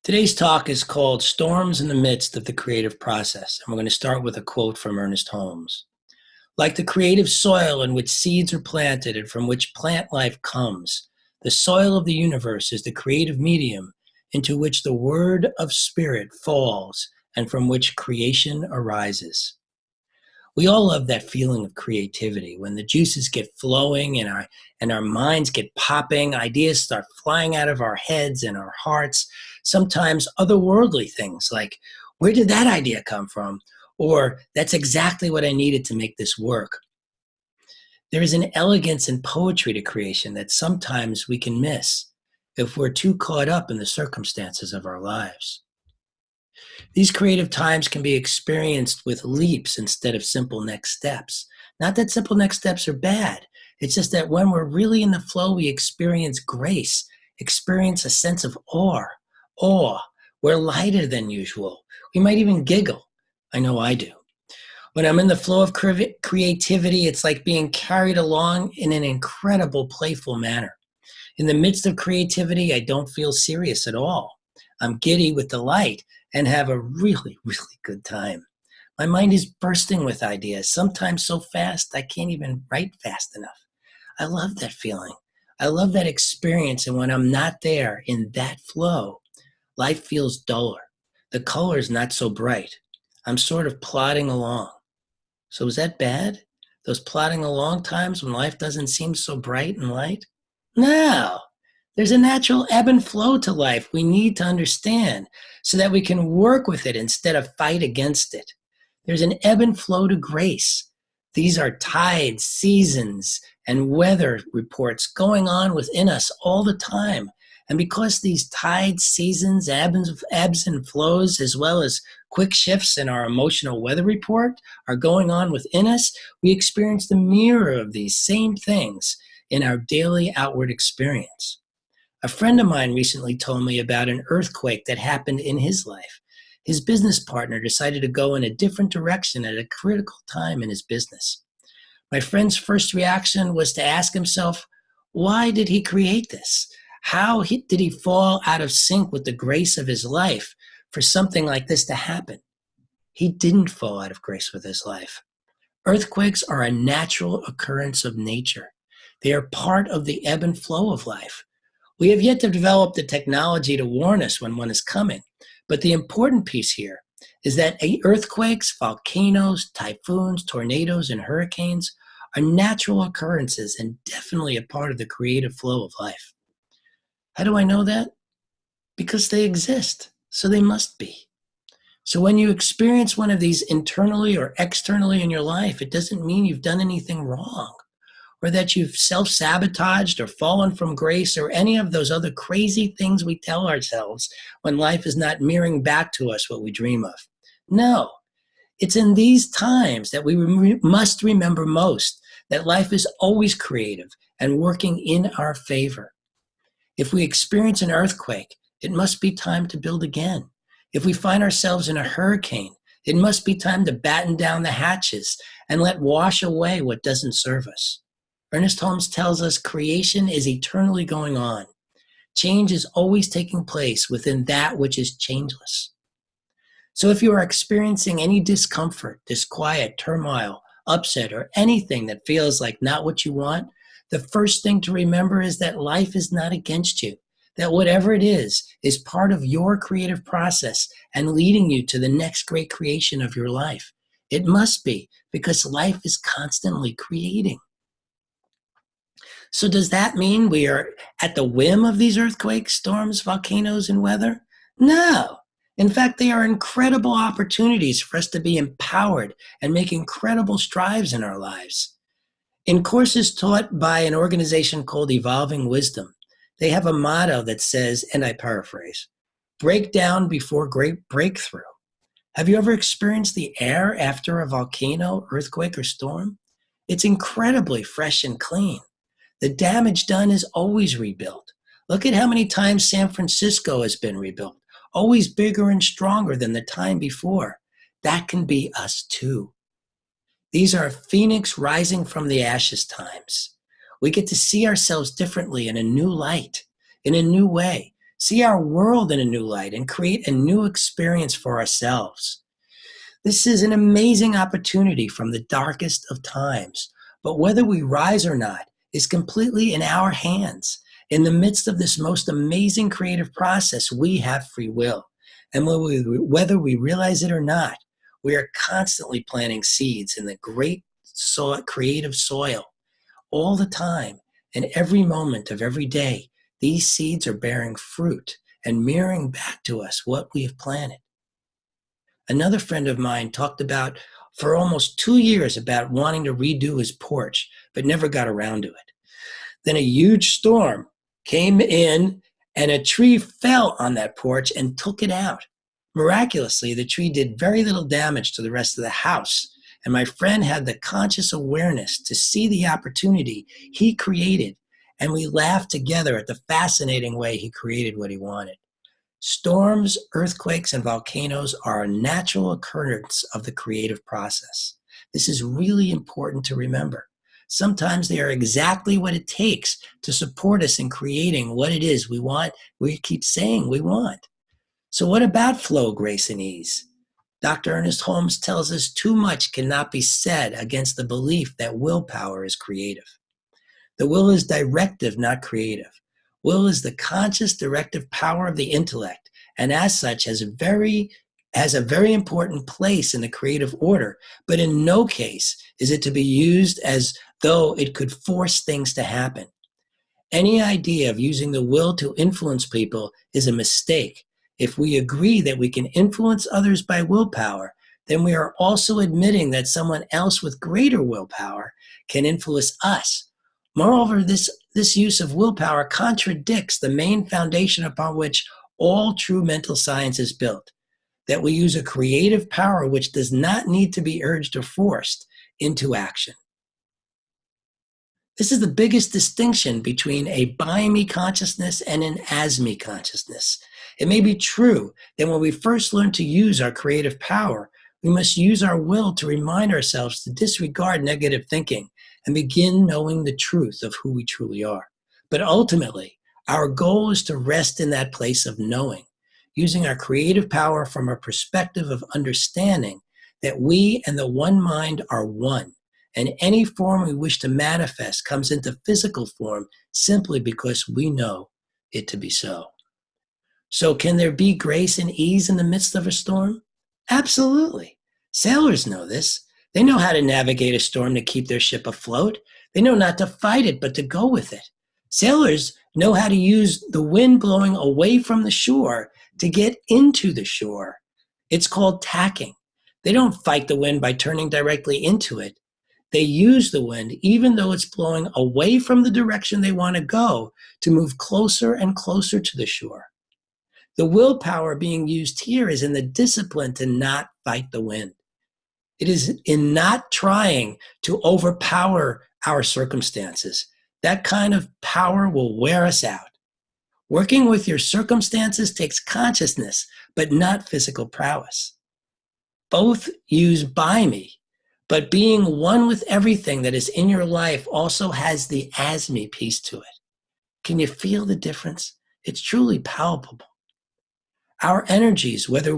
Today's talk is called Storms in the Midst of the Creative Process, and we're going to start with a quote from Ernest Holmes. Like the creative soil in which seeds are planted and from which plant life comes, the soil of the universe is the creative medium into which the word of spirit falls and from which creation arises. We all love that feeling of creativity when the juices get flowing and our minds get popping, ideas start flying out of our heads and our hearts, sometimes otherworldly things like, where did that idea come from? Or that's exactly what I needed to make this work. There is an elegance and poetry to creation that sometimes we can miss if we're too caught up in the circumstances of our lives. These creative times can be experienced with leaps instead of simple next steps. Not that simple next steps are bad. It's just that when we're really in the flow, we experience grace, experience a sense of awe. We're lighter than usual. We might even giggle. I know I do. When I'm in the flow of creativity, it's like being carried along in an incredible, playful manner. In the midst of creativity, I don't feel serious at all. I'm giddy with delight and have a really, really good time. My mind is bursting with ideas, sometimes so fast I can't even write fast enough. I love that feeling. I love that experience, and when I'm not there in that flow, life feels duller. The color's not so bright. I'm sort of plodding along. So is that bad? Those plodding along times when life doesn't seem so bright and light? No. There's a natural ebb and flow to life we need to understand so that we can work with it instead of fight against it. There's an ebb and flow to grace. These are tides, seasons, and weather reports going on within us all the time. And because these tides, seasons, ebbs and flows, as well as quick shifts in our emotional weather report are going on within us, we experience the mirror of these same things in our daily outward experience. A friend of mine recently told me about an earthquake that happened in his life. His business partner decided to go in a different direction at a critical time in his business. My friend's first reaction was to ask himself, why did he create this? Did he fall out of sync with the grace of his life for something like this to happen? He didn't fall out of grace with his life. Earthquakes are a natural occurrence of nature. They are part of the ebb and flow of life. We have yet to develop the technology to warn us when one is coming, but the important piece here is that earthquakes, volcanoes, typhoons, tornadoes, and hurricanes are natural occurrences and definitely a part of the creative flow of life. How do I know that? Because they exist, so they must be. So when you experience one of these internally or externally in your life, it doesn't mean you've done anything wrong, or that you've self-sabotaged or fallen from grace or any of those other crazy things we tell ourselves when life is not mirroring back to us what we dream of. No, it's in these times that we must remember most that life is always creative and working in our favor. If we experience an earthquake, it must be time to build again. If we find ourselves in a hurricane, it must be time to batten down the hatches and let wash away what doesn't serve us. Ernest Holmes tells us creation is eternally going on. Change is always taking place within that which is changeless. So if you are experiencing any discomfort, disquiet, turmoil, upset, or anything that feels like not what you want, the first thing to remember is that life is not against you, that whatever it is part of your creative process and leading you to the next great creation of your life. It must be, because life is constantly creating. So does that mean we are at the whim of these earthquakes, storms, volcanoes, and weather? No. In fact, they are incredible opportunities for us to be empowered and make incredible strides in our lives. In courses taught by an organization called Evolving Wisdom, they have a motto that says, and I paraphrase, break down before great breakthrough. Have you ever experienced the air after a volcano, earthquake, or storm? It's incredibly fresh and clean. The damage done is always rebuilt. Look at how many times San Francisco has been rebuilt, always bigger and stronger than the time before. That can be us too. These are phoenix rising from the ashes times. We get to see ourselves differently in a new light, in a new way, see our world in a new light, and create a new experience for ourselves. This is an amazing opportunity from the darkest of times, but whether we rise or not is completely in our hands. In the midst of this most amazing creative process, we have free will. And whether we realize it or not, we are constantly planting seeds in the great creative soil all the time. And every moment of every day, these seeds are bearing fruit and mirroring back to us what we have planted. Another friend of mine talked about for almost 2 years about wanting to redo his porch, but never got around to it. Then a huge storm came in and a tree fell on that porch and took it out. Miraculously, the tree did very little damage to the rest of the house. And my friend had the conscious awareness to see the opportunity he created. And we laughed together at the fascinating way he created what he wanted. Storms, earthquakes, and volcanoes are a natural occurrence of the creative process. This is really important to remember. Sometimes they are exactly what it takes to support us in creating what it is we want, we keep saying we want. So what about flow, grace, and ease? Dr. Ernest Holmes tells us too much cannot be said against the belief that willpower is creative. The will is directive, not creative. Will is the conscious directive power of the intellect, and as such has a very important place in the creative order, but in no case is it to be used as though it could force things to happen. Any idea of using the will to influence people is a mistake. If we agree that we can influence others by willpower, then we are also admitting that someone else with greater willpower can influence us. Moreover, this use of willpower contradicts the main foundation upon which all true mental science is built, that we use a creative power which does not need to be urged or forced into action. This is the biggest distinction between a by-me consciousness and an as-me consciousness. It may be true that when we first learn to use our creative power, we must use our will to remind ourselves to disregard negative thinking and begin knowing the truth of who we truly are. But ultimately, our goal is to rest in that place of knowing, using our creative power from a perspective of understanding that we and the one mind are one, and any form we wish to manifest comes into physical form simply because we know it to be so. So can there be grace and ease in the midst of a storm? Absolutely. Sailors know this. They know how to navigate a storm to keep their ship afloat. They know not to fight it, but to go with it. Sailors know how to use the wind blowing away from the shore to get into the shore. It's called tacking. They don't fight the wind by turning directly into it. They use the wind, even though it's blowing away from the direction they want to go, to move closer and closer to the shore. The willpower being used here is in the discipline to not fight the wind. It is in not trying to overpower our circumstances. That kind of power will wear us out. Working with your circumstances takes consciousness, but not physical prowess. Both use by me, but being one with everything that is in your life also has the as me piece to it. Can you feel the difference? It's truly palpable. Our energies, whether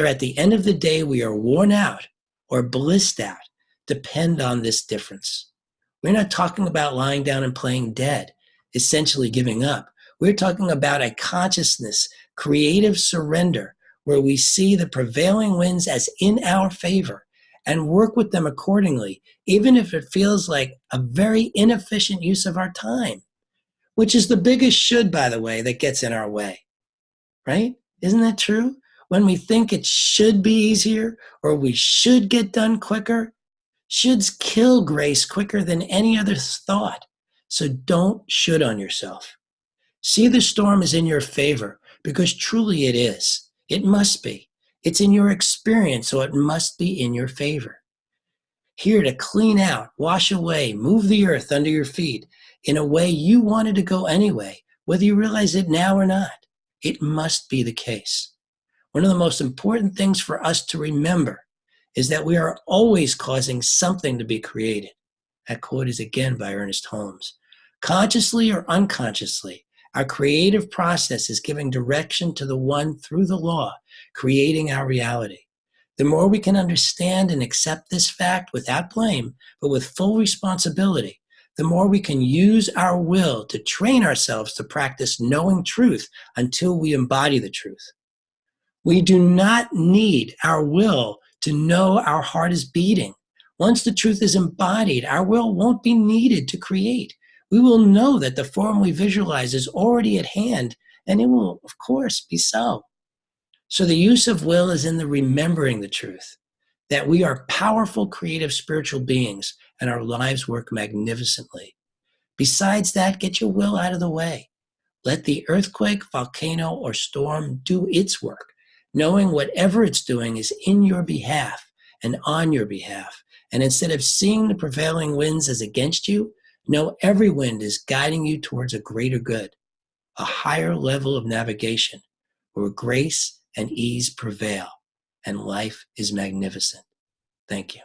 at the end of the day we are worn out or blissed out, depend on this difference. We're not talking about lying down and playing dead, essentially giving up. We're talking about a consciousness, creative surrender, where we see the prevailing winds as in our favor and work with them accordingly, even if it feels like a very inefficient use of our time, which is the biggest should, by the way, that gets in our way. Right? Isn't that true? When we think it should be easier or we should get done quicker, shoulds kill grace quicker than any other thought. So don't should on yourself. See the storm is in your favor because truly it is. It must be. It's in your experience, so it must be in your favor. Here to clean out, wash away, move the earth under your feet in a way you wanted to go anyway, whether you realize it now or not. It must be the case. One of the most important things for us to remember is that we are always causing something to be created. That quote is again by Ernest Holmes. Consciously or unconsciously, Our creative process is giving direction to the one through the law, creating our reality. The more we can understand and accept this fact without blame, but with full responsibility, the more we can use our will to train ourselves to practice knowing truth until we embody the truth. We do not need our will to know our heart is beating. Once the truth is embodied, our will won't be needed to create. We will know that the form we visualize is already at hand, and it will, of course, be so. So the use of will is in the remembering the truth, that we are powerful, creative, spiritual beings, and our lives work magnificently. Besides that, get your will out of the way. Let the earthquake, volcano, or storm do its work, knowing whatever it's doing is in your behalf and on your behalf. And instead of seeing the prevailing winds as against you, know every wind is guiding you towards a greater good, a higher level of navigation, where grace and ease prevail, and life is magnificent. Thank you.